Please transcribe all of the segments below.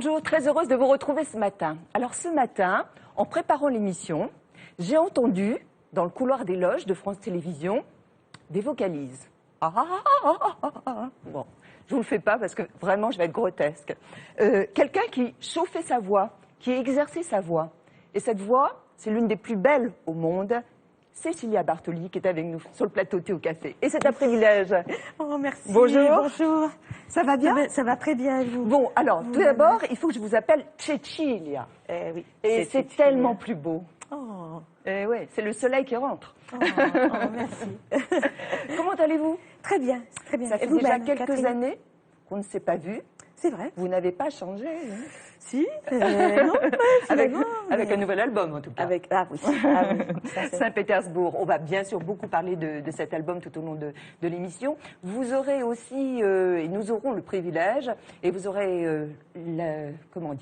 Bonjour, très heureuse de vous retrouver ce matin. Alors ce matin, en préparant l'émission, j'ai entendu, dans le couloir des loges de France Télévisions, des vocalises. Bon, je vous le fais pas parce que vraiment je vais être grotesque. Quelqu'un qui chauffait sa voix, qui exerçait sa voix. Et cette voix, c'est l'une des plus belles au monde. Cécilia Bartoli qui est avec nous sur le plateau Thé au café. Et c'est un privilège. Oh, merci. Bonjour. Bonjour. Ça va bien? Ça va très bien, et vous? Bon, alors, tout d'abord, il faut que je vous appelle Cecilia. Oui. Et c'est tellement plus beau. Oh. Et ouais, c'est le soleil qui rentre. Merci. Comment allez-vous? Très bien, très bien. Ça fait Et vous, déjà Ben, quelques Catherine? années qu'on ne s'est pas vu. C'est vrai. Vous n'avez pas changé. Hein? Si. Non, Avec un nouvel album, en tout cas. Ah oui. Ah, oui. Ça, Saint-Pétersbourg. On va bien sûr beaucoup parler de cet album tout au long de l'émission. Vous aurez aussi, et nous aurons le privilège, et vous aurez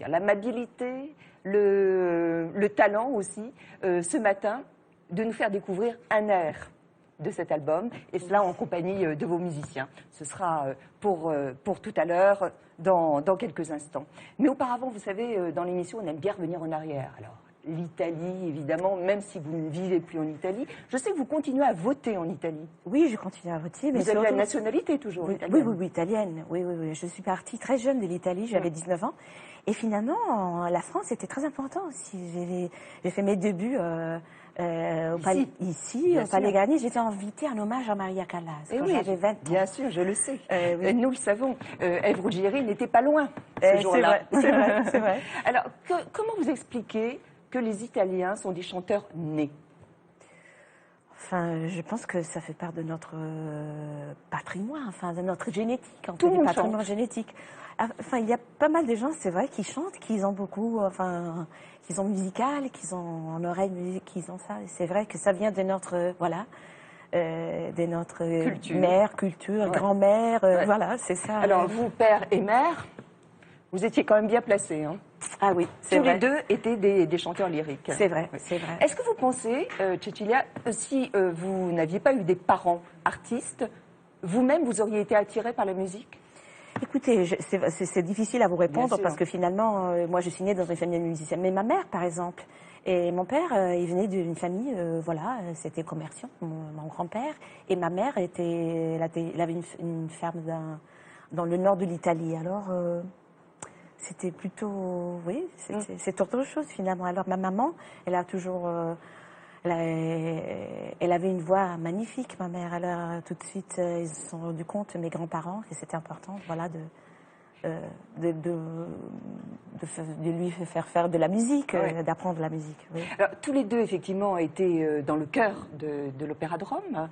l'amabilité, le talent aussi, ce matin, de nous faire découvrir un air de cet album, et cela en compagnie de vos musiciens. Ce sera pour tout à l'heure, dans quelques instants. Mais auparavant, vous savez, dans l'émission, on aime bien revenir en arrière. Alors, l'Italie, évidemment, même si vous ne vivez plus en Italie. Je sais que vous continuez à voter en Italie. Oui, je continue à voter. Mais vous avez la nationalité toujours italienne. Oui, italienne. Oui. Je suis partie très jeune de l'Italie, j'avais 19 ans. Et finalement, la France était très important aussi. J'ai fait mes débuts ici au Palais Garnier. J'étais invitée en hommage à Maria Callas quand j'avais 20 ans. Bien sûr, je le sais. Oui. Nous le savons. Ève Ruggieri n'était pas loin ce jour-là. C'est vrai. Alors, comment vous expliquez que les Italiens sont des chanteurs nés? Enfin, je pense que ça fait part de notre patrimoine, enfin, de notre génétique, Tout le monde patrimoine chante. génétique. Enfin, il y a pas mal de gens, c'est vrai, qui chantent, qui ont beaucoup, enfin, qui sont musicales, qui ont en oreille, qui ont ça. Et c'est vrai que ça vient de notre, de notre Culture. mère, culture, Ouais. grand-mère, Ouais. voilà, c'est ça. Alors, vous, père et mère, vous étiez quand même bien placés. Hein. Ah oui, c'est Tous vrai. les deux étaient des chanteurs lyriques. C'est vrai, Oui. c'est vrai. Est-ce que vous pensez, Cecilia, si vous n'aviez pas eu des parents artistes, vous-même, vous auriez été attirée par la musique? Écoutez, c'est difficile à vous Bien répondre sûr. parce que finalement, moi je suis née dans une famille de musiciens. Mais ma mère, par exemple, et mon père, il venait d'une famille, c'était commerçant, mon grand-père. Et ma mère elle avait une ferme dans le nord de l'Italie. Alors, c'était plutôt, oui, c'est autre chose finalement. Alors ma maman, elle a toujours... elle avait une voix magnifique, ma mère. Alors, tout de suite, ils se sont rendus compte, mes grands-parents, que c'était important, voilà, de lui faire de la musique, Oui. d'apprendre la musique. Oui, Alors, tous les deux, effectivement, ont été dans le cœur de l'Opéra de Rome.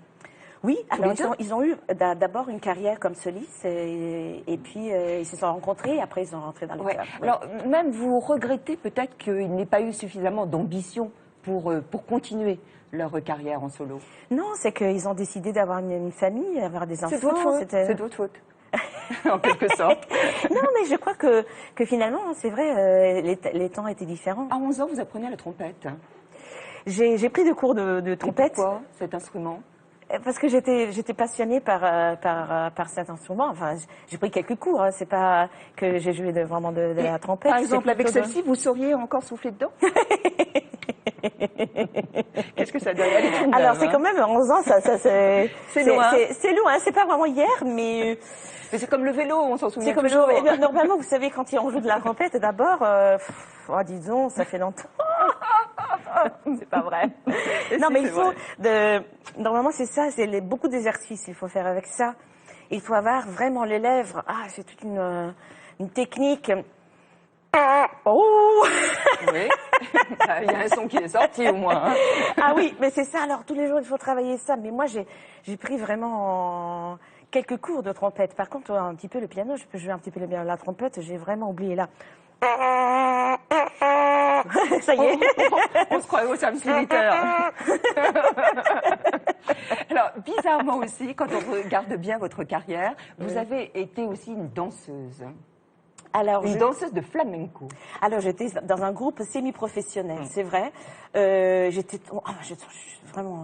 oui, alors les deux. ils ont eu d'abord une carrière comme soliste, et puis ils se sont rencontrés, et après ils sont rentrés dans le Ouais. chœur. Oui. Alors, même vous regrettez peut-être qu'il n'ait pas eu suffisamment d'ambition pour continuer leur carrière en solo. Non, c'est qu'ils ont décidé d'avoir une famille, d'avoir des enfants. C'est de votre faute. C'est de votre faute. En quelque sorte. Non, mais je crois que finalement, c'est vrai, les temps étaient différents. À 11 ans, vous apprenez la trompette. J'ai pris des cours de trompette. Pourquoi cet instrument? Parce que j'étais passionnée par cet instrument. Enfin, j'ai pris quelques cours. Hein. C'est pas que j'ai joué vraiment de la trompette. Par exemple, avec plutôt celle-ci, vous sauriez encore souffler dedans? Qu'est-ce que ça donne? Elle est toute neuve, Alors, c'est hein. quand même 11 ans, C'est loin. C'est loin, c'est pas vraiment hier, mais Mais c'est comme le vélo, on s'en souvient c'est comme toujours. normalement, vous savez, quand on joue de la trompette, d'abord, disons, ça fait longtemps. C'est pas vrai. Non, mais il faut normalement, c'est ça, beaucoup d'exercices, il faut faire avec ça. Il faut avoir vraiment les lèvres. Ah, c'est toute une technique. Oh. Oui. Il y a un son qui est sorti au moins. Hein. Ah oui, mais c'est ça. Alors tous les jours, il faut travailler ça. Mais moi, j'ai pris vraiment quelques cours de trompette. Par contre, un petit peu le piano, je peux jouer un petit peu la trompette. J'ai vraiment oublié là. Ça y est. On se croit au service militaire. Alors, bizarrement aussi, quand on regarde bien votre carrière, vous avez été aussi une danseuse. Alors, Une danseuse de flamenco. Alors, j'étais dans un groupe semi-professionnel, c'est vrai. Je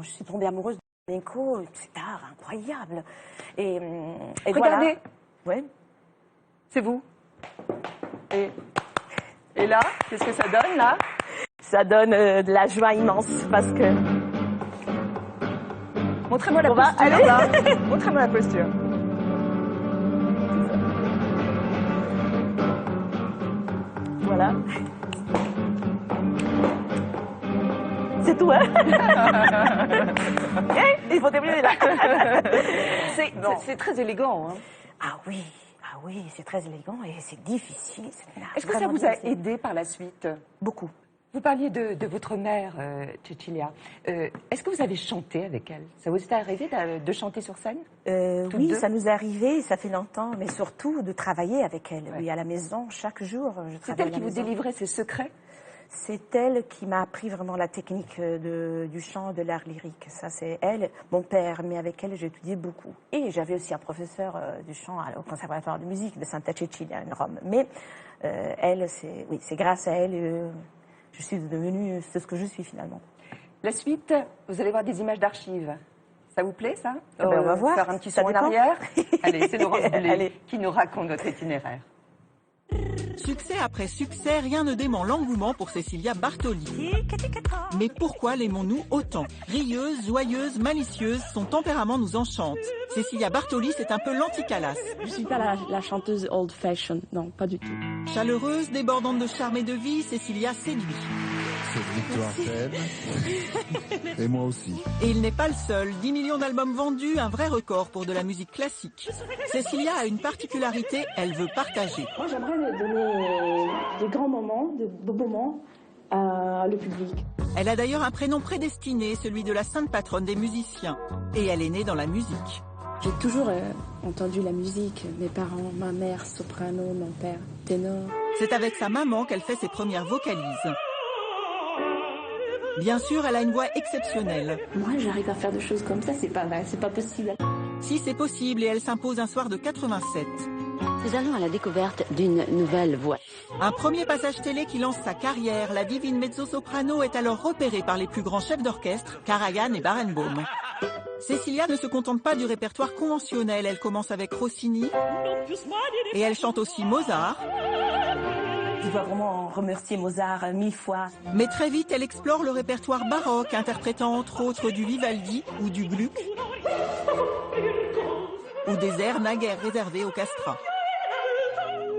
suis tombée amoureuse de flamenco. C'est incroyable. Et Regardez. Voilà. Ouais. C'est vous. Et Et là, qu'est-ce que ça donne, là? Ça donne de la joie immense parce que... Montrez-moi la posture, allez. là. Montrez-moi la posture. Voilà. C'est tout, hein? Il faut terminer là. C'est très élégant, hein. Ah oui, c'est très élégant et c'est difficile. Est-ce que ça vous a aidé par la suite? Beaucoup. Vous parliez de votre mère, Cecilia. Est-ce que vous avez chanté avec elle? Ça vous est arrivé de chanter sur scène? Oui, deux? ça nous est arrivé, ça fait longtemps, mais surtout de travailler avec elle. Ouais. Oui, à la maison, chaque jour. C'est elle qui vous délivrait ses secrets? C'est elle qui m'a appris vraiment la technique du chant, de l'art lyrique. Ça, c'est elle, mon père, mais avec elle, j'ai étudié beaucoup. Et j'avais aussi un professeur du chant au Conservatoire de musique de Santa Cecilia, en Rome. Mais elle, c'est grâce à elle, je suis devenue ce que je suis finalement. La suite, vous allez voir des images d'archives. Ça vous plaît, ça? On va voir. Faire un petit saut en arrière. Allez, c'est Laurence Boulet qui nous raconte notre itinéraire. Succès après succès, rien ne dément l'engouement pour Cecilia Bartoli. Mais pourquoi l'aimons-nous autant? Rieuse, joyeuse, malicieuse, son tempérament nous enchante. Cecilia Bartoli, c'est un peu l'anti-Calas. Je suis pas la chanteuse old fashion, non, pas du tout. Chaleureuse, débordante de charme et de vie, Cecilia séduit. Cette victoire t'aime. Et moi aussi. Et il n'est pas le seul. 10 millions d'albums vendus, un vrai record pour de la musique classique. Cecilia a une particularité, elle veut partager. Moi, j'aimerais donner de grands moments, de beaux moments à le public. Elle a d'ailleurs un prénom prédestiné, celui de la sainte patronne des musiciens. Et elle est née dans la musique. J'ai toujours entendu la musique. Mes parents, ma mère, soprano, mon père, ténor. C'est avec sa maman qu'elle fait ses premières vocalises. Bien sûr, elle a une voix exceptionnelle. Moi, j'arrive à faire des choses comme ça, c'est pas possible. Si, c'est possible et elle s'impose un soir de 87. Nous allons à la découverte d'une nouvelle voix. Un premier passage télé qui lance sa carrière, la divine mezzo-soprano est alors repérée par les plus grands chefs d'orchestre, Karajan et Barenboim. Cecilia ne se contente pas du répertoire conventionnel, elle commence avec Rossini et elle chante aussi Mozart. Je dois vraiment remercier Mozart 1000 fois. Mais très vite, elle explore le répertoire baroque, interprétant entre autres du Vivaldi ou du Gluck, ou des airs naguère réservés aux castrats.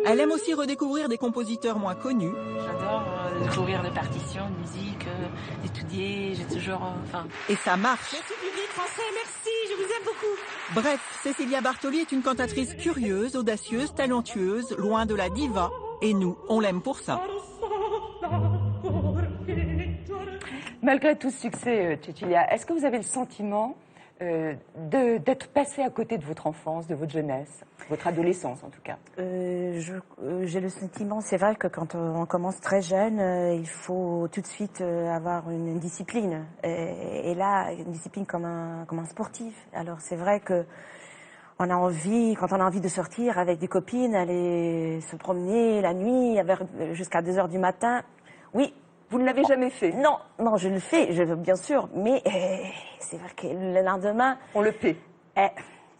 Elle aime aussi redécouvrir des compositeurs moins connus. J'adore découvrir des partitions de musique, étudier, j'ai toujours... Et ça marche. Merci public français, merci, je vous aime beaucoup. Bref, Cecilia Bartoli est une cantatrice curieuse, audacieuse, talentueuse, loin de la diva. Et nous, on l'aime pour ça. Malgré tout ce succès, Cecilia, est-ce que vous avez le sentiment d'être passé à côté de votre enfance, de votre jeunesse, votre adolescence en tout cas? J'ai le sentiment, c'est vrai que quand on commence très jeune, il faut tout de suite avoir une discipline. Et là, une discipline comme un sportif. Alors c'est vrai que on a envie, quand on a envie de sortir avec des copines, aller se promener la nuit jusqu'à 2 heures du matin, oui. Vous ne l'avez jamais fait? Non, je le fais, bien sûr, mais c'est vrai que le lendemain... On le paie.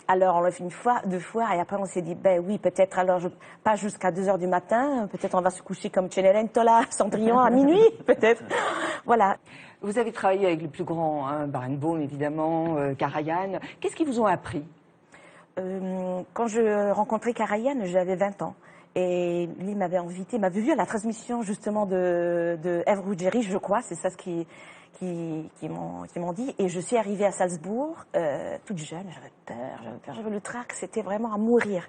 Alors, on l'a fait 1 fois, 2 fois, et après on s'est dit, ben oui, peut-être alors, pas jusqu'à 2 heures du matin, peut-être on va se coucher comme Cenerentola, Cendrillon à minuit, peut-être. Voilà. Vous avez travaillé avec les plus grands, hein, Barenboim évidemment, Karajan. Qu'est-ce qu'ils vous ont appris? Quand je rencontrais Karajan, j'avais 20 ans. Et lui m'avait invité, m'avait vu à la transmission justement de Ève Ruggieri, je crois, c'est ça ce qui m'ont dit. Et je suis arrivée à Salzbourg, toute jeune, j'avais peur, j'avais le trac, c'était vraiment à mourir.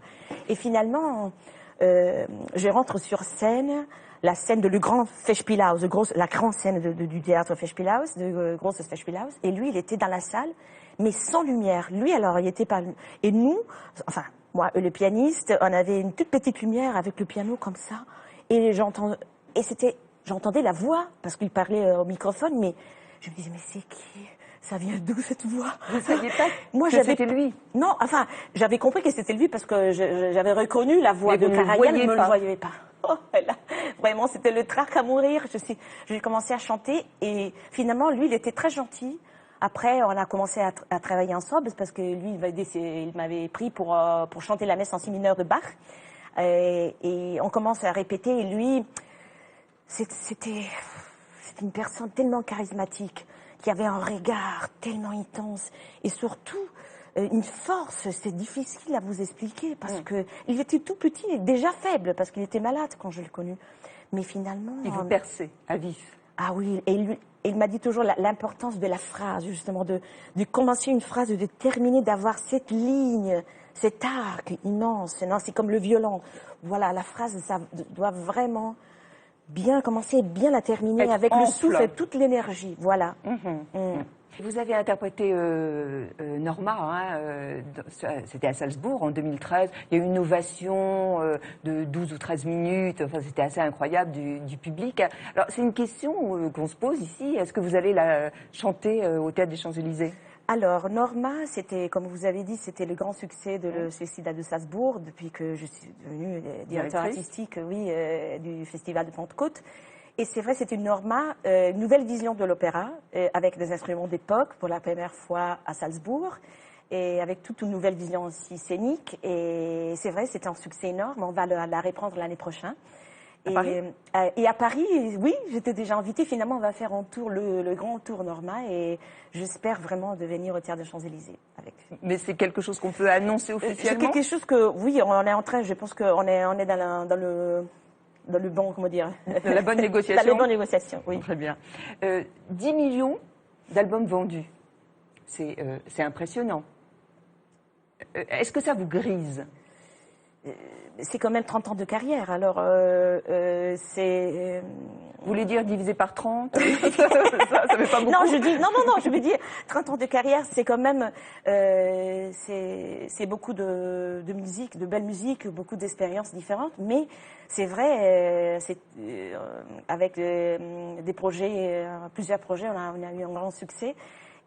Et finalement, je rentre sur scène, la scène de le grand Festspielhaus, la grande scène du théâtre Festspielhaus, de Grosses Festspielhaus. Et lui, il était dans la salle, mais sans lumière. Lui, alors, il était pas... Et nous, enfin... Moi, le pianiste, on avait une toute petite lumière avec le piano comme ça. Et j'entendais la voix, parce qu'il parlait au microphone, mais je me disais, mais c'est qui? Ça vient d'où cette voix? Vous ne saviez pas que c'était lui? Non, enfin, j'avais compris que c'était lui parce que j'avais reconnu la voix de Karajan, mais je ne le voyais pas. Oh, là, vraiment, c'était le trac à mourir. J'ai commencé à chanter et finalement, lui, il était très gentil. Après, on a commencé à travailler ensemble parce que lui, il m'avait pris pour chanter la messe en si mineur de Bach. Et on commence à répéter. Et lui, c'était une personne tellement charismatique, qui avait un regard tellement intense, et surtout une force. C'est difficile à vous expliquer, parce que il était tout petit, et déjà faible, parce qu'il était malade quand je l'ai connu. Mais finalement... Il vous perçait à vif. Ah oui, et il m'a dit toujours l'importance de la phrase, justement, de commencer une phrase, de terminer, d'avoir cette ligne, cet arc immense. Non, c'est comme le violon. Voilà, la phrase, ça doit vraiment bien commencer et bien la terminer Être avec ample. le souffle et toute l'énergie. Voilà. Vous avez interprété Norma, c'était à Salzbourg en 2013. Il y a eu une ovation de 12 ou 13 minutes. Enfin, c'était assez incroyable du public. Alors, c'est une question qu'on se pose ici. Est-ce que vous allez la chanter au Théâtre des Champs-Élysées? Alors, Norma, c'était, comme vous avez dit, c'était le grand succès de le Festival de Salzbourg, depuis que je suis devenue directeur artistique, du Festival de Pentecôte. Et c'est vrai, c'est une Norma, une nouvelle vision de l'opéra, avec des instruments d'époque pour la première fois à Salzbourg, et avec toute une nouvelle vision aussi scénique. Et c'est vrai, c'était un succès énorme. On va la reprendre l'année prochaine. Et à Paris, oui, j'étais déjà invitée. Finalement, on va faire un tour, le grand tour Norma, et j'espère vraiment de venir au Théâtre des Champs-Élysées. Mais c'est quelque chose qu'on peut annoncer officiellement? C'est quelque chose que, oui, on est en train, je pense qu'on est dans le bon, comment dire, de la bonne négociation. Dans les bonnes négociations, oui. Très bien. 10 millions d'albums vendus, c'est impressionnant. Est-ce que ça vous grise? C'est quand même 30 ans de carrière, alors c'est... Vous voulez dire divisé par 30? ça fait pas beaucoup. Non, je veux dire 30 ans de carrière, c'est quand même c'est beaucoup de musique, de belle musique, beaucoup d'expériences différentes, mais c'est vrai, avec des projets, plusieurs projets, on a eu un grand succès.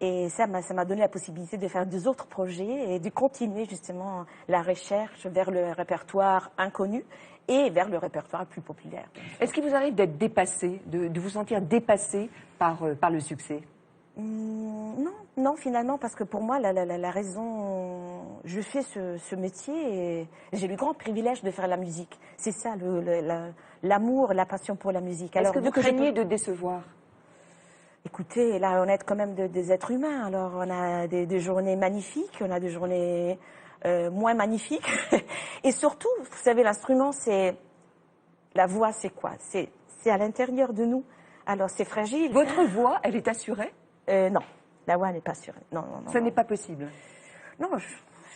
Et ça m'a donné la possibilité de faire 2 autres projets et de continuer justement la recherche vers le répertoire inconnu et vers le répertoire plus populaire. Est-ce qu'il vous arrive d'être dépassé, de vous sentir dépassé par le succès? Non, finalement, parce que pour moi, la raison, je fais ce métier et j'ai le grand privilège de faire la musique. C'est ça, l'amour, la passion pour la musique. Est-ce que vous craignez de décevoir? Écoutez, là, on est quand même des êtres humains. Alors, on a des journées magnifiques, on a des journées moins magnifiques. Et surtout, vous savez, l'instrument, c'est... La voix, c'est quoi? C'est à l'intérieur de nous. Alors, c'est fragile. Votre voix, elle est assurée? Non, la voix n'est pas assurée. Non. Ça n'est pas possible? Non,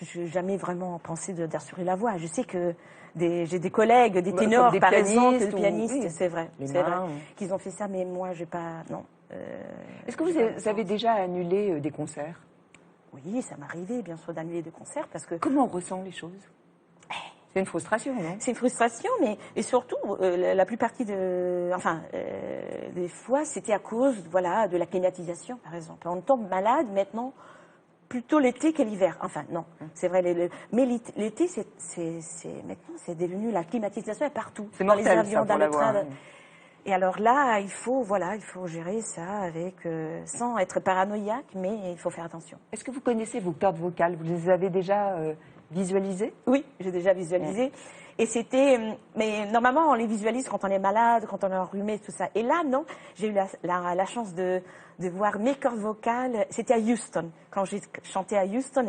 je n'ai jamais vraiment pensé d'assurer la voix. Je sais que j'ai des collègues, des ténors, par exemple, des pianistes, oui, c'est vrai, qu'ils ont fait ça, mais moi, j'ai pas... Non. Est-ce que vous avez déjà annulé des concerts? Oui, ça m'est arrivé, bien sûr, d'annuler des concerts, parce que... Comment on ressent les choses? C'est une frustration, non? C'est une frustration, mais et surtout, la plupart des fois, c'était à cause, de la climatisation, par exemple. On tombe malade maintenant, plutôt l'été que l'hiver. Enfin, non, c'est vrai. Mais l'été, maintenant, c'est devenu la climatisation est partout. C'est mortel, dans les avions, ça, pour dans les trains. l'avoir. Et alors là, il faut gérer ça sans être paranoïaque, mais il faut faire attention. Est-ce que vous connaissez vos cordes vocales? Vous les avez déjà visualisées? Oui, j'ai déjà visualisé. Et mais normalement, on les visualise quand on est malade, quand on est enrhumé, tout ça. Et là, non, j'ai eu la chance de voir mes cordes vocales. C'était à Houston, quand j'ai chanté à Houston.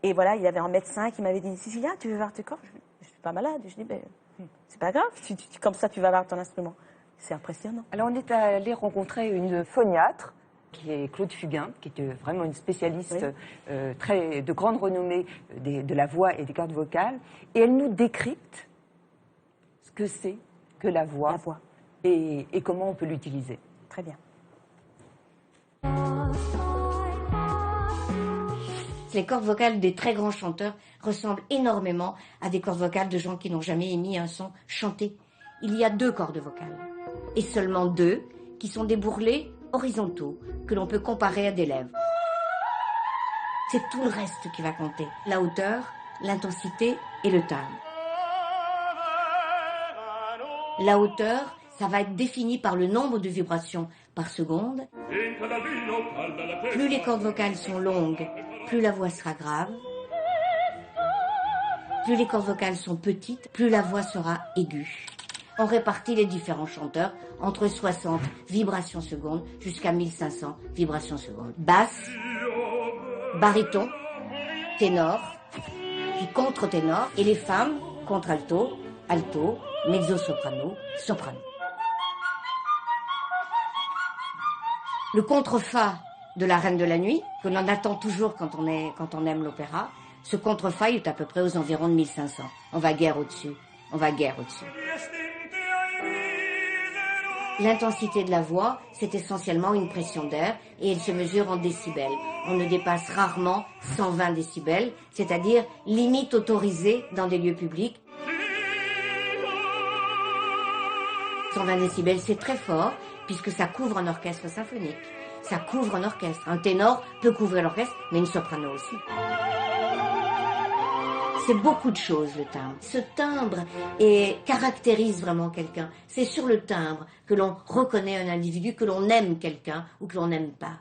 Et voilà, il y avait un médecin qui m'avait dit, Cécilia, tu veux voir tes cordes? Je suis pas malade. Je dis, c'est pas grave, comme ça tu vas voir ton instrument. C'est impressionnant. Alors on est allé rencontrer une phoniatre qui est Claude Fugain, qui est vraiment une spécialiste de grande renommée de la voix et des cordes vocales. Et elle nous décrypte ce que c'est que la voix. Et comment on peut l'utiliser. Très bien. Les cordes vocales des très grands chanteurs ressemblent énormément à des cordes vocales de gens qui n'ont jamais émis un son chanté. Il y a 2 cordes vocales, et seulement 2 qui sont des bourrelets horizontaux que l'on peut comparer à des lèvres. C'est tout le reste qui va compter, la hauteur, l'intensité et le timbre. La hauteur, ça va être défini par le nombre de vibrations par seconde. Plus les cordes vocales sont longues, plus la voix sera grave. Plus les cordes vocales sont petites, plus la voix sera aiguë. On répartit les différents chanteurs entre 60 vibrations secondes jusqu'à 1500 vibrations secondes. Basse, baryton, ténor, puis contre-ténor, et les femmes, contre-alto, alto, mezzo-soprano, soprano. Le contre-fa de la Reine de la Nuit, que l'on attend toujours quand on aime l'opéra, ce contre-fa est à peu près aux environs de 1500. On va guère au-dessus. On va guère au-dessus. L'intensité de la voix, c'est essentiellement une pression d'air et elle se mesure en décibels. On ne dépasse rarement 120 décibels, c'est-à-dire limite autorisée dans des lieux publics. 120 décibels, c'est très fort puisque ça couvre un orchestre symphonique. Ça couvre un orchestre. Un ténor peut couvrir l'orchestre, mais une soprano aussi. C'est beaucoup de choses, le timbre. Ce timbre caractérise vraiment quelqu'un. C'est sur le timbre que l'on reconnaît un individu, que l'on aime quelqu'un ou que l'on n'aime pas.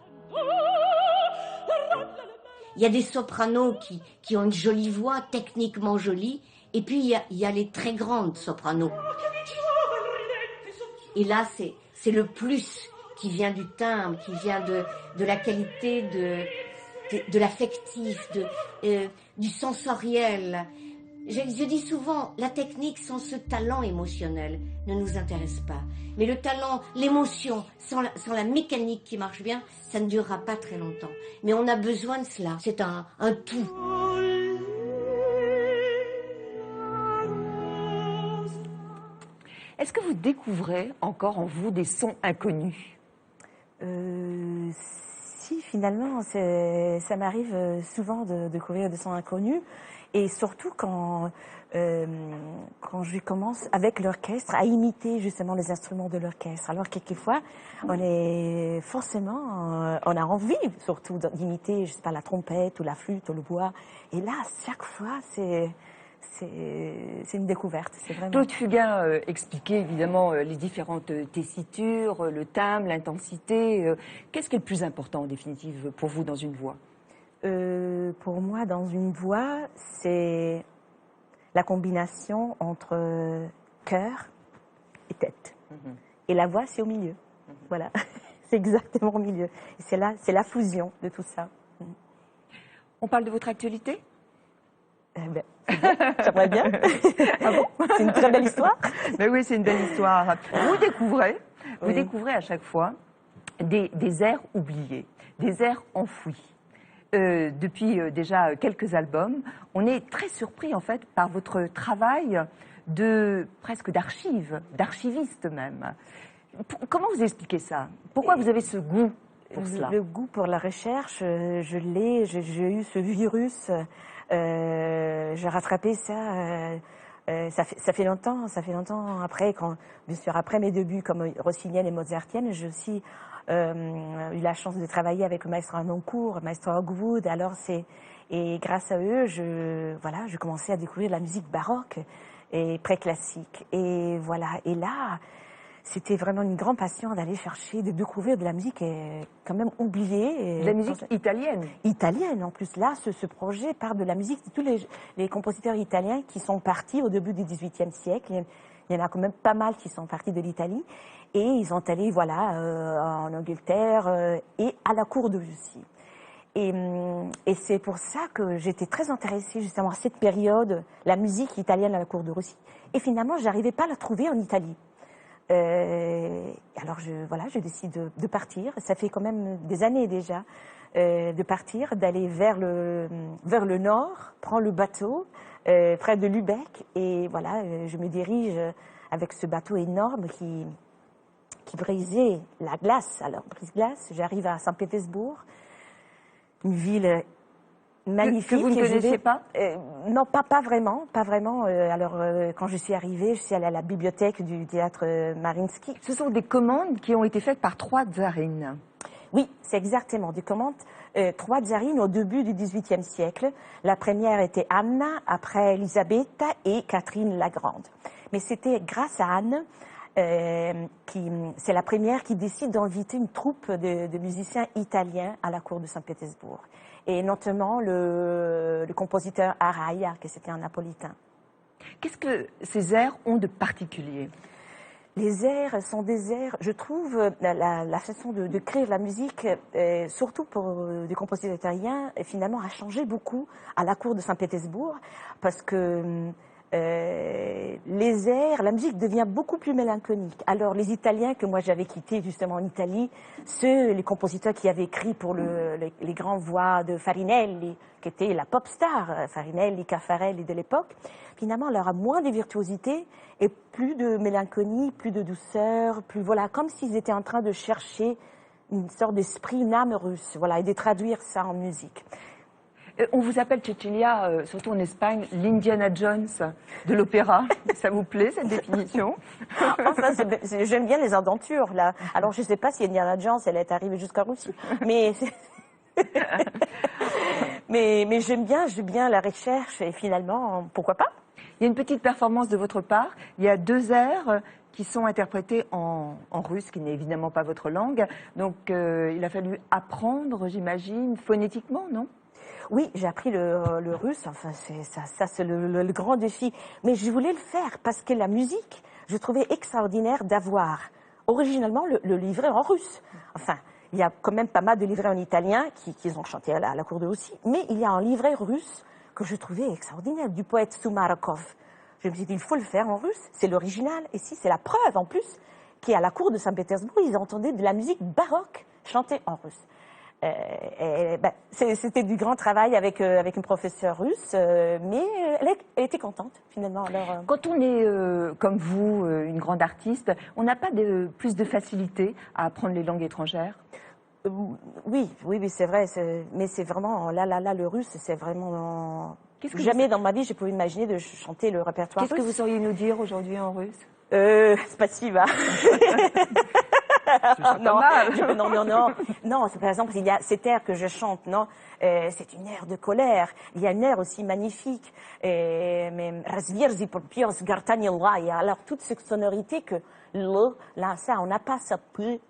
Il y a des sopranos qui ont une jolie voix, techniquement jolie, et puis il y a les très grandes sopranos. Et là, c'est le plus qui vient du timbre, qui vient de la qualité de l'affectif, du sensoriel. Je dis souvent, la technique sans ce talent émotionnel ne nous intéresse pas. Mais le talent, l'émotion, sans la mécanique qui marche bien, ça ne durera pas très longtemps. Mais on a besoin de cela. C'est un tout. Est-ce que vous découvrez encore en vous des sons inconnus? Si, finalement, ça m'arrive souvent de découvrir des sons inconnus, et surtout quand je commence avec l'orchestre à imiter justement les instruments de l'orchestre. Alors quelquefois, on a envie surtout d'imiter, je sais pas, la trompette ou la flûte ou le bois. Et là, chaque fois, c'est une découverte. Claude Fugain expliquait évidemment les différentes tessitures, le timbre, l'intensité. Qu'est-ce qui est le plus important en définitive pour vous dans une voix? Pour moi, dans une voix, c'est la combinaison entre cœur et tête. Et la voix, c'est au milieu. Voilà, c'est exactement au milieu. C'est la fusion de tout ça. On parle de votre actualité? J'aimerais bien. Ah bon? C'est une très belle histoire. Mais oui, c'est une belle histoire. Vous découvrez à chaque fois des airs oubliés, des airs enfouis. Depuis déjà quelques albums, on est très surpris en fait par votre travail presque d'archiviste même. Comment vous expliquez ça? Pourquoi vous avez ce goût pour cela? Le goût pour la recherche, j'ai eu ce virus. J'ai rattrapé ça. Ça fait longtemps après, bien sûr après mes débuts comme rossinienne et mozartienne, j'ai aussi eu la chance de travailler avec le maestro Harnoncourt, le maestro Hogwood. Alors et grâce à eux, je commençais à découvrir la musique baroque et préclassique. Et voilà. Et là, c'était vraiment une grande passion d'aller chercher, de découvrir de la musique quand même oubliée. De la musique italienne. Italienne, en plus. Là, ce projet part de la musique de tous les compositeurs italiens qui sont partis au début du XVIIIe siècle. Il y en a quand même pas mal qui sont partis de l'Italie. Et ils sont allés, en Angleterre et à la cour de Russie. Et c'est pour ça que j'étais très intéressée justement à cette période, la musique italienne à la cour de Russie. Et finalement, j'arrivais pas à la trouver en Italie. Alors je décide de partir. Ça fait quand même des années déjà de partir, d'aller vers le nord, prendre le bateau près de Lübeck, et voilà, je me dirige avec ce bateau énorme qui brisait la glace. Alors brise-glace, j'arrive à Saint-Pétersbourg, une ville magnifique. Que vous ne connaissez pas? Non, pas vraiment. Alors, quand je suis arrivée, je suis allée à la bibliothèque du théâtre Mariinsky. Ce sont des commandes qui ont été faites par 3 tsarines. Oui, c'est exactement des commandes. 3 tsarines au début du XVIIIe siècle. La première était Anna, après Elisabetta et Catherine la Grande. Mais c'était grâce à Anne, c'est la première qui décide d'inviter une troupe de musiciens italiens à la cour de Saint-Pétersbourg. Et notamment le compositeur Araya, que c'était un napolitain. Qu'est-ce que ces airs ont de particulier? Les airs sont des airs, je trouve, la façon de créer la musique, surtout pour des compositeurs italiens, finalement a changé beaucoup à la cour de Saint-Pétersbourg, parce que les airs, la musique devient beaucoup plus mélancolique. Alors les Italiens que moi j'avais quittés justement en Italie, les compositeurs qui avaient écrit pour les grandes voix de Farinelli, qui était la pop star, Farinelli, Caffarelli de l'époque, finalement leur a moins de virtuosité et plus de mélancolie, plus de douceur, plus voilà, comme s'ils étaient en train de chercher une sorte d'esprit, une âme russe, voilà, et de traduire ça en musique. On vous appelle Cecilia, surtout en Espagne, l'Indiana Jones de l'opéra. Ça vous plaît, cette définition? Enfin, j'aime bien les aventures, là. Alors, je ne sais pas si Indiana Jones, elle est arrivée jusqu'à Russie. Mais, mais j'aime bien la recherche, et finalement, pourquoi pas? Il y a une petite performance de votre part. Il y a 2 airs qui sont interprétés en russe, qui n'est évidemment pas votre langue. Donc, il a fallu apprendre, j'imagine, phonétiquement, non? Oui, j'ai appris le russe, enfin ça c'est le grand défi. Mais je voulais le faire parce que la musique, je trouvais extraordinaire d'avoir originalement le livret en russe. Enfin, il y a quand même pas mal de livrets en italien qui ont chanté à la cour de aussi, mais il y a un livret russe que je trouvais extraordinaire, du poète Soumarokov. Je me suis dit, il faut le faire en russe, c'est l'original. Et si, c'est la preuve en plus qu'à la cour de Saint-Pétersbourg, ils entendaient de la musique baroque chantée en russe. C'était du grand travail avec une professeure russe, mais elle était contente finalement. Alors, Quand on est, comme vous, une grande artiste, on n'a pas plus de facilité à apprendre les langues étrangères? oui, c'est vrai, mais c'est vraiment, là, le russe, c'est vraiment... Jamais dans ma vie, je pouvais imaginer de chanter le répertoire russe. Qu'est-ce que vous sauriez nous dire aujourd'hui en russe? Spasiba. Non, par exemple, il y a cet air que je chante, non, c'est une air de colère. Il y a une air aussi magnifique, mais razvierzi porpios gartanilla. Il y a alors toute cette sonorité que là, ça, on n'a pas ça, pi,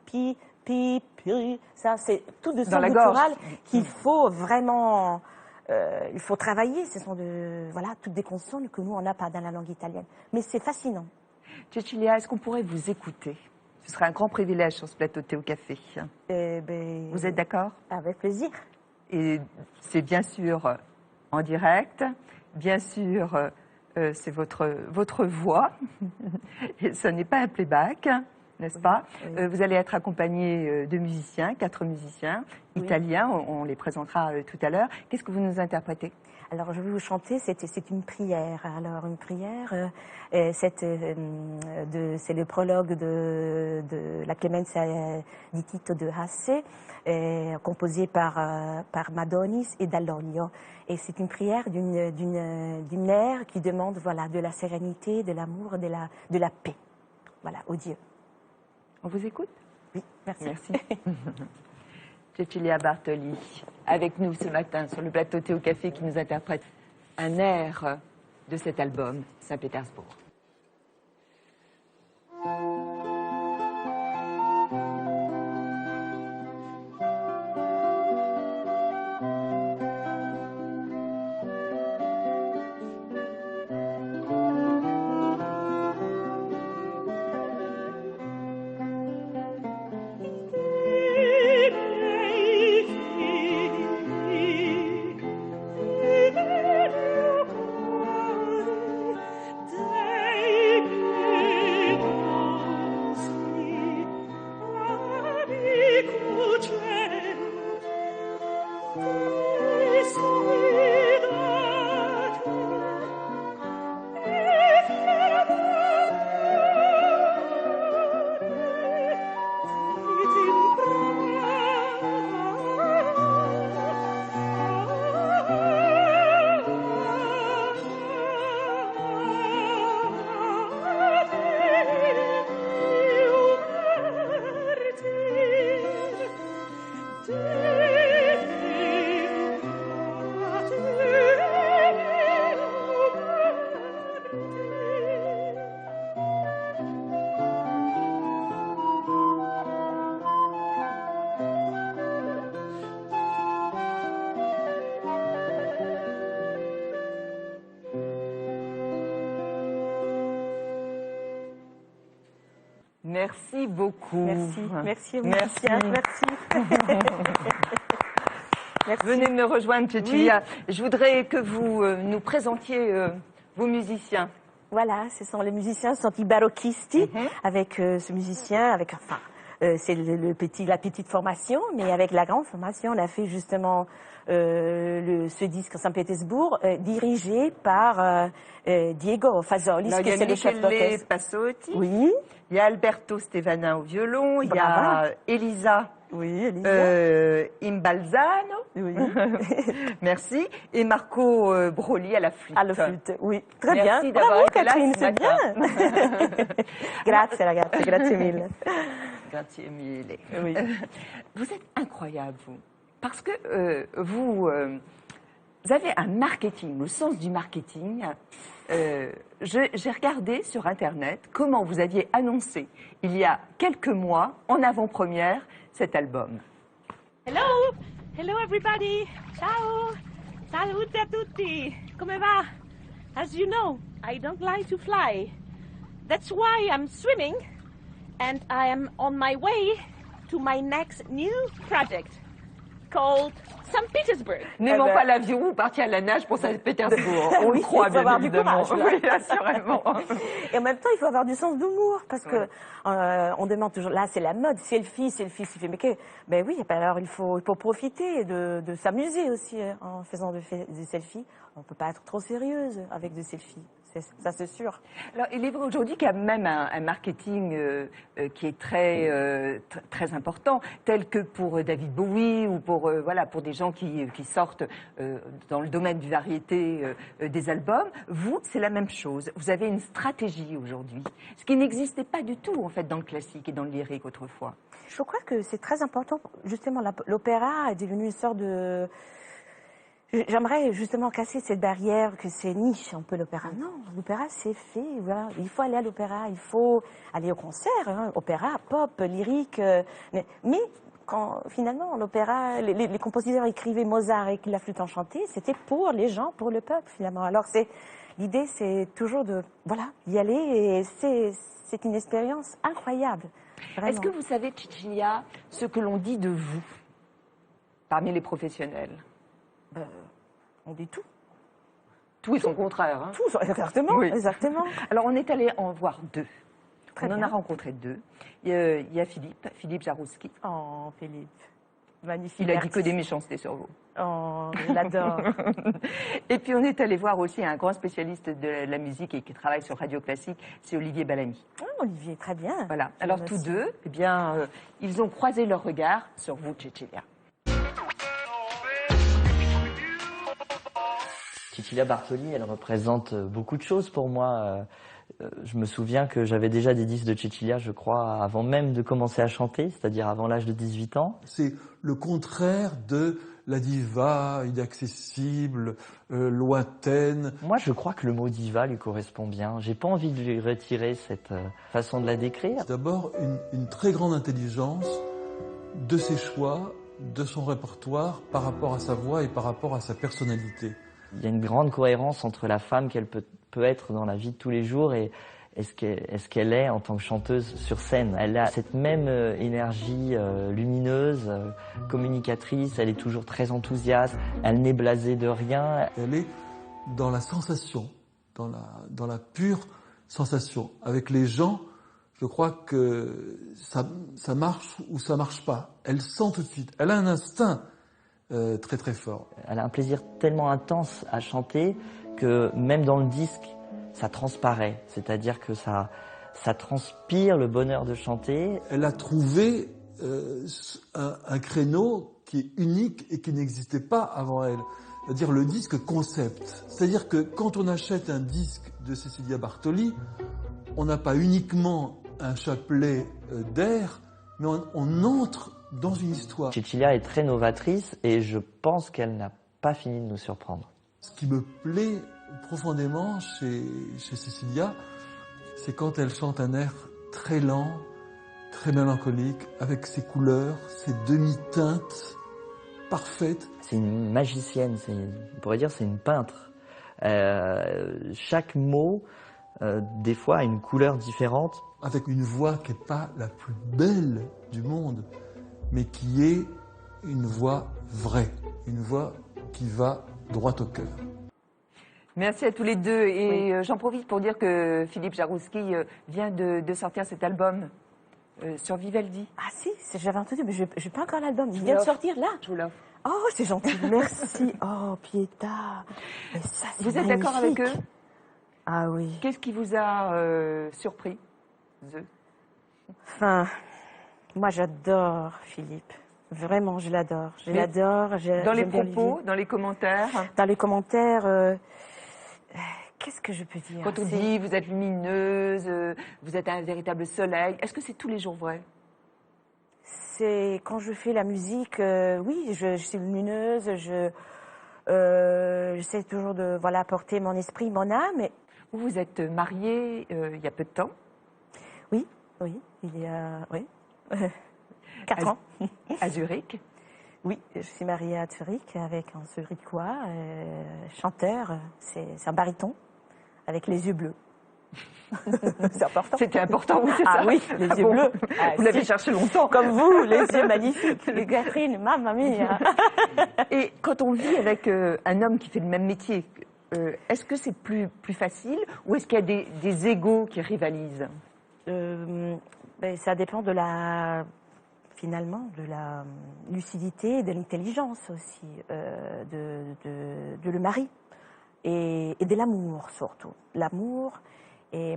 ça, c'est tout de son guttural qu'il faut vraiment, il faut travailler. Ce sont toutes des consonnes que nous, on n'a pas dans la langue italienne. Mais c'est fascinant. Cecilia, est-ce qu'on pourrait vous écouter? Ce serait un grand privilège sur ce plateau de Thé au Café. Vous êtes d'accord? Avec plaisir. Et c'est bien sûr en direct, bien sûr c'est votre voix, et ce n'est pas un playback, n'est-ce pas? Oui. Vous allez être accompagné de musiciens, 4 musiciens italiens, on les présentera tout à l'heure. Qu'est-ce que vous nous interprétez? Alors, je vais vous chanter, c'est une prière. Alors, une prière, c'est le prologue de la Clemenza di Tito de Hasse, composé par Madonis et Dall'Oglio. Et c'est une prière d'une ère qui demande, voilà, de la sérénité, de l'amour, de la paix. Voilà, au Dieu. On vous écoute? Oui, merci. Merci. Cecilia Bartoli, avec nous ce matin sur le plateau Thé au Café, qui nous interprète un air de cet album, Saint-Pétersbourg. Merci beaucoup. Merci. Merci. Merci. Venez me rejoindre, Cecilia. Je voudrais que vous nous présentiez vos musiciens. Voilà, ce sont les musiciens, ce sont i Barocchisti, avec ce musicien, c'est la petite formation, mais avec la grande formation, on a fait justement ce disque à Saint-Pétersbourg, dirigé par Diego Fazolis, qui est le chef d'orchestre. Passotti, Oui. Il y a Alberto Stevana au violon, il y a Elisa. Oui, Elisa. Imbalzano, Oui. merci, et Marco Broli à la flûte. À la flûte, oui. Très Merci bien. d'avoir Bravo, été là Catherine, ce c'est matin. bien. Grazie, ragazzi, grazie mille. Grazie mille. Oui. Vous êtes incroyable, vous. Parce que vous avez un marketing, le sens du marketing. J'ai regardé sur Internet comment vous aviez annoncé, il y a quelques mois, en avant-première, cet album. Hello! Hello everybody! Ciao! Salute a tutti! Come va? As you know, I don't like to fly. That's why I'm swimming and I am on my way to my next new project called St. Petersburg. N'aimant pas l'avion, vous partiez à la nage pour Saint-Pétersbourg. On le croit, bien évidemment. Oui, assurément. Et en même temps, il faut avoir du sens d'humour, parce que on demande toujours, là, c'est la mode, selfie. Ben oui, alors il faut profiter de s'amuser aussi en faisant des selfies. On ne peut pas être trop sérieuse avec des selfies. Ça, c'est sûr. Alors, il est vrai aujourd'hui qu'il y a même un marketing qui est très important, tel que pour David Bowie ou pour des gens qui sortent dans le domaine du variété des albums. Vous, c'est la même chose. Vous avez une stratégie aujourd'hui, ce qui n'existait pas du tout en fait dans le classique et dans le lyrique autrefois. Je crois que c'est très important. Justement, l'opéra est devenu une sorte de... J'aimerais justement casser cette barrière que c'est niche un peu l'opéra. Non, l'opéra c'est fait. Voilà. Il faut aller à l'opéra, il faut aller au concert, opéra, pop, lyrique. Mais quand finalement l'opéra, les compositeurs écrivaient Mozart et la flûte enchantée, c'était pour les gens, pour le peuple finalement. Alors l'idée c'est toujours d'y aller et c'est une expérience incroyable. Est-ce que vous savez, Cecilia, ce que l'on dit de vous parmi les professionnels? On dit tout. Tout et son contraire. Hein. Tout, exactement, oui. Exactement. Alors, on est allé en voir deux. Très on bien. en a rencontré deux. Il y a Philippe Jarouski. Oh, Philippe. Magnifique. Il a dit que des méchancetés sur vous. Oh, je l'adore. Et puis, on est allé voir aussi un grand spécialiste de la musique et qui travaille sur Radio Classique, c'est Olivier Bellamy. Oh, Olivier, très bien. Voilà. Alors, tous deux, eh bien, ils ont croisé leur regard sur vous, Cecilia. Cecilia Bartoli, elle représente beaucoup de choses pour moi. Je me souviens que j'avais déjà des disques de Cecilia, je crois, avant même de commencer à chanter, c'est-à-dire avant l'âge de 18 ans. C'est le contraire de la diva inaccessible, lointaine. Moi, je crois que le mot diva lui correspond bien. J'ai pas envie de lui retirer cette façon de la décrire. C'est d'abord une très grande intelligence de ses choix, de son répertoire par rapport à sa voix et par rapport à sa personnalité. Il y a une grande cohérence entre la femme qu'elle peut être dans la vie de tous les jours et ce qu'elle est en tant que chanteuse sur scène. Elle a cette même énergie lumineuse, communicatrice, elle est toujours très enthousiaste, elle n'est blasée de rien. Elle est dans la sensation, dans la pure sensation. Avec les gens, je crois que ça marche ou ça marche pas. Elle sent tout de suite, elle a un instinct très très fort. Elle a un plaisir tellement intense à chanter que même dans le disque, ça transparaît. C'est-à-dire que ça transpire le bonheur de chanter. Elle a trouvé un créneau qui est unique et qui n'existait pas avant elle. C'est-à-dire le disque concept. C'est-à-dire que quand on achète un disque de Cecilia Bartoli, on n'a pas uniquement un chapelet d'air, mais on entre dans une histoire. Cecilia est très novatrice et je pense qu'elle n'a pas fini de nous surprendre. Ce qui me plaît profondément chez Cecilia, c'est quand elle chante un air très lent, très mélancolique, avec ses couleurs, ses demi-teintes parfaites. C'est une magicienne, on pourrait dire c'est une peintre. Chaque mot, des fois, a une couleur différente. avec une voix qui n'est pas la plus belle du monde, mais qui est une voix vraie, une voix qui va droit au cœur. Merci à tous les deux. Et j'en profite pour dire que Philippe Jarouski vient de sortir cet album sur Vivaldi. Ah si, j'avais entendu, mais je n'ai pas encore l'album. Il vient de sortir là. Je vous l'offre. Oh, c'est gentil, merci. Oh, Pietà. Mais ça, vous êtes d'accord avec eux? Ah oui. Qu'est-ce qui vous a surpris, Enfin, moi j'adore Philippe. Vraiment, je l'adore. Je l'adore. Dans les propos, dans les commentaires? Dans les commentaires, qu'est-ce que je peux dire? Quand on dit vous êtes lumineuse, vous êtes un véritable soleil, est-ce que c'est tous les jours vrai? C'est quand je fais la musique, oui, je suis lumineuse, j'essaie toujours de porter mon esprit, mon âme. Vous êtes mariée il y a peu de temps? Oui, il y a 4 ans. À Zurich? Oui, je suis mariée à Zurich avec un Zurichois, chanteur, c'est un baryton avec les yeux bleus. C'est important. C'était important, oui, c'est ça. Ah oui, les yeux bleus. Vous l'avez cherché longtemps. Comme vous, les yeux magnifiques. Les Catherine, mamma mia. Et quand on vit avec un homme qui fait le même métier, est-ce que c'est plus facile ou est-ce qu'il y a des égos qui rivalisent? Ça dépend de la lucidité et de l'intelligence aussi de le mari et de l'amour surtout. L'amour et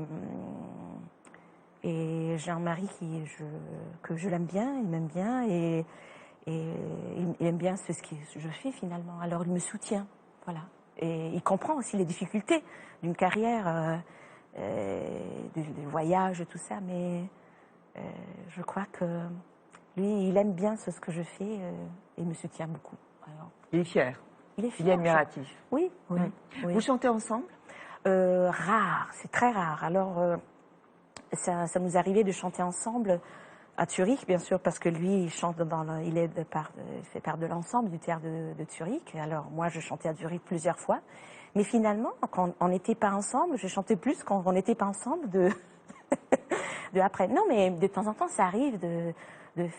j'ai un mari que je l'aime bien, il m'aime bien et il aime bien ce que je fais finalement. Alors il me soutient, voilà. Et il comprend aussi les difficultés d'une carrière, du voyage, tout ça, mais je crois que lui, il aime bien ce que je fais et il me soutient beaucoup. Alors, il est fier. Il est fier. Il est admiratif. Oui. Vous chantez ensemble? Rare, c'est très rare. Alors, ça nous arrivait de chanter ensemble à Zurich, bien sûr, parce que lui, il chante il fait part de l'ensemble du théâtre de Zurich. Alors, moi, je chantais à Zurich plusieurs fois. Mais finalement, quand on n'était pas ensemble, je chantais plus quand on n'était pas ensemble de après. Non, mais de temps en temps, ça arrive de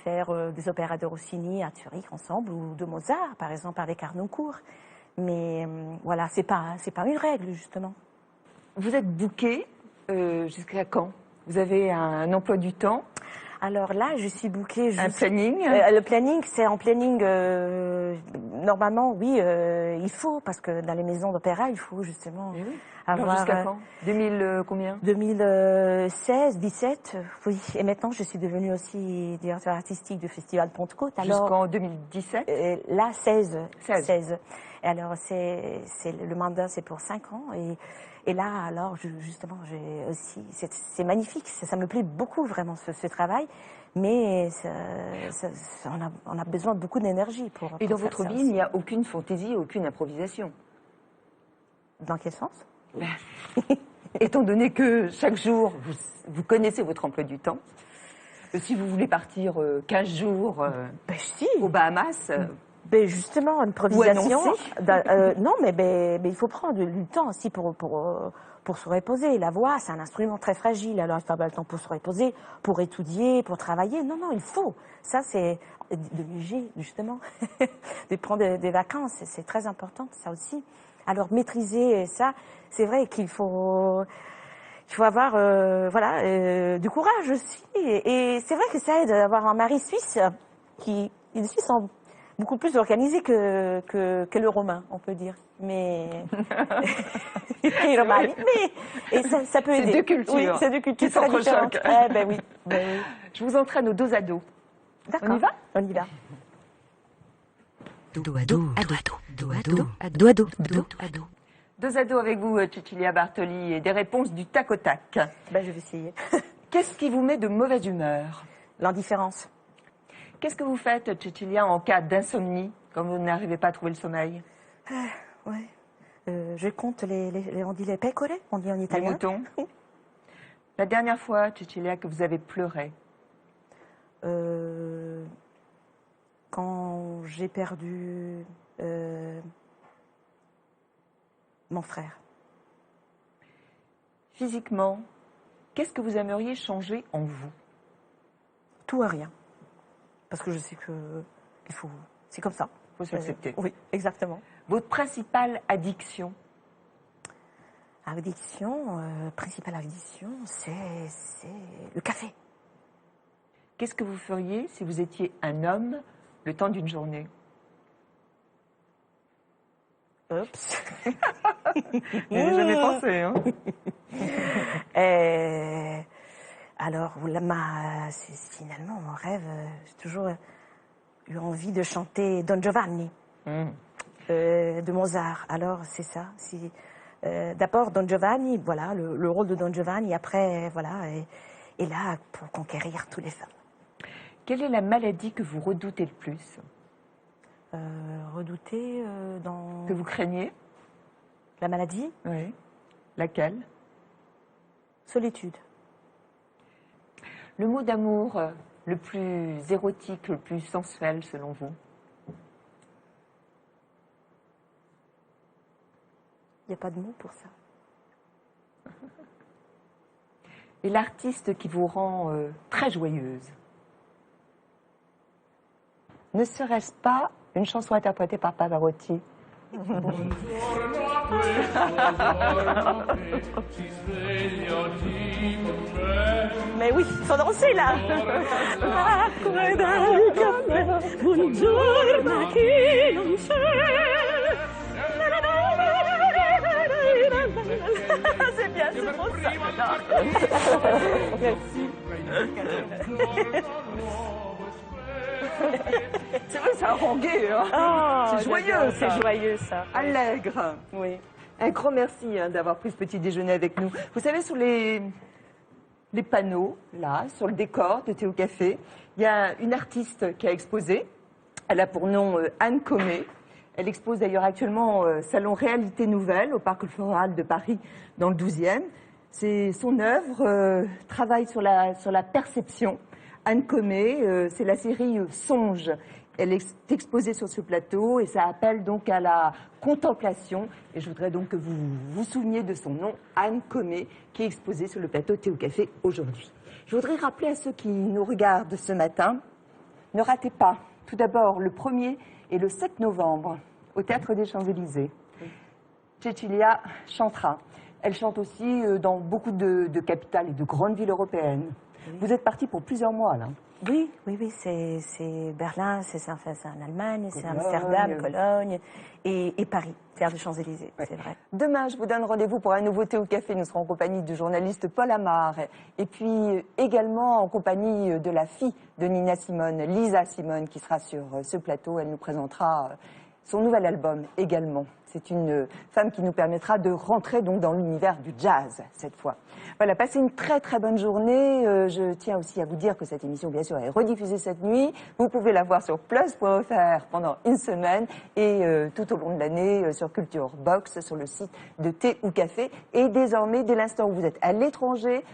faire des opéras de Rossini à Zurich ensemble ou de Mozart, par exemple, avec Harnoncourt. Mais voilà, c'est pas une règle, justement. Vous êtes bookée jusqu'à quand? Vous avez un emploi du temps? Alors là, je suis bookée. Un planning? Le planning, c'est en planning. Normalement, oui, il faut, parce que dans les maisons d'opéra, il faut justement avoir. Jusqu'à quand? 2000 combien? 2016, 17, oui. Et maintenant, je suis devenue aussi directeur artistique du Festival Pentecôte. Jusqu'en 2017? Là, 16. Et alors, le mandat, c'est pour 5 ans. Et là, alors, justement, j'ai aussi, c'est magnifique, ça me plaît beaucoup vraiment ce travail, mais on a besoin de beaucoup d'énergie pour. Et dans votre vie, il n'y a aucune fantaisie, aucune improvisation. Dans quel sens? Étant donné que chaque jour, vous connaissez votre emploi du temps, si vous voulez partir 15 jours aux Bahamas. Justement, improvisation. Non, mais il faut prendre du temps aussi pour se reposer. La voix, c'est un instrument très fragile. Alors, il faut avoir le temps pour se reposer, pour étudier, pour travailler. Non, il faut. Ça, c'est de léger, justement. De prendre des vacances, c'est très important, ça aussi. Alors, maîtriser ça, c'est vrai qu'il faut avoir du courage aussi. Et c'est vrai que ça aide d'avoir un mari suisse les Suisses sont beaucoup plus organisé que le romain, on peut dire. Mais et ça peut aider. C'est deux cultures. Oui, c'est deux cultures très différentes. Oui. Je vous entraîne au dos à dos. D'accord. On y va? On y va. Dos à dos, dos à dos, dos à dos, dos à dos. Dos à dos avec vous, Cecilia Bartoli, et des réponses du tac au tac. Je vais essayer. Qu'est-ce qui vous met de mauvaise humeur? L'indifférence. Qu'est-ce que vous faites, Cecilia, en cas d'insomnie, quand vous n'arrivez pas à trouver le sommeil? Je compte on dit les pecore, on dit en italien. Les moutons. La dernière fois, Cecilia, que vous avez pleuré? Quand j'ai perdu mon frère. Physiquement, Qu'est-ce que vous aimeriez changer en vous? Tout à rien. Parce que je sais que c'est comme ça. Il faut s'accepter. Oui, exactement. Votre principale addiction? Principale addiction, c'est le café. Qu'est-ce que vous feriez si vous étiez un homme le temps d'une journée? Oups. Vous n'avez jamais pensé, hein? Alors, finalement, mon rêve, j'ai toujours eu envie de chanter Don Giovanni de Mozart. Alors, c'est ça. D'abord, Don Giovanni, voilà, le rôle de Don Giovanni, après, voilà, et là, pour conquérir toutes les femmes. Quelle est la maladie que vous redoutez le plus? Que vous craignez? La maladie? Oui. Laquelle? Solitude. Le mot d'amour le plus érotique, le plus sensuel selon vous? Il n'y a pas de mot pour ça. Et l'artiste qui vous rend très joyeuse? Ne serait-ce pas une chanson interprétée par Pavarotti? Mais oui, il faut danser là. C'est bien, c'est pour ça. Merci. C'est vrai, c'est harangué, hein. Oh, c'est joyeux, ça. C'est joyeux, ça. Allègre. Oui. Un grand merci d'avoir pris ce petit déjeuner avec nous. Vous savez, sur les panneaux, là, sur le décor de Théo Café, il y a une artiste qui a exposé. Elle a pour nom Anne Comé. Elle expose d'ailleurs actuellement au Salon Réalité Nouvelle au Parc Floral de Paris, dans le 12e. Son œuvre travaille sur la perception. Anne Comé, c'est la série Songe. Elle est exposée sur ce plateau et ça appelle donc à la contemplation. Et je voudrais donc que vous vous souveniez de son nom, Anne Comé, qui est exposée sur le plateau Théo Café aujourd'hui. Je voudrais rappeler à ceux qui nous regardent ce matin, ne ratez pas, tout d'abord, le 1er et le 7 novembre, au Théâtre des Champs-Élysées. Cecilia chantera. Elle chante aussi dans beaucoup de capitales et de grandes villes européennes. Vous êtes parti pour plusieurs mois, là. Oui, c'est Berlin, c'est en Allemagne, c'est Amsterdam, Cologne et Paris, Théâtre des Champs-Élysées, c'est vrai. Demain, je vous donne rendez-vous pour un nouveau Théo Café. Nous serons en compagnie du journaliste Paul Amar et puis également en compagnie de la fille de Nina Simone, Lisa Simone, qui sera sur ce plateau. Elle nous présentera son nouvel album également. C'est une femme qui nous permettra de rentrer donc dans l'univers du jazz cette fois. Voilà, passez une très très bonne journée. Je tiens aussi à vous dire que cette émission, bien sûr, est rediffusée cette nuit. Vous pouvez la voir sur plus.fr pendant une semaine et tout au long de l'année sur Culture Box, sur le site de Thé ou Café. Et désormais, dès l'instant où vous êtes à l'étranger,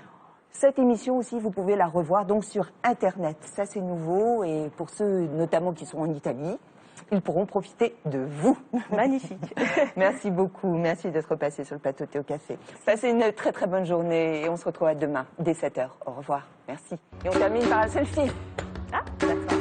cette émission aussi, vous pouvez la revoir donc sur Internet. Ça, c'est nouveau et pour ceux notamment qui sont en Italie, ils pourront profiter de vous. Magnifique. Merci beaucoup. Merci d'être passé sur le plateau Théo Café. Passez une très très bonne journée et on se retrouvera demain dès 7h. Au revoir. Merci. Et on termine par un selfie. Ah, d'accord.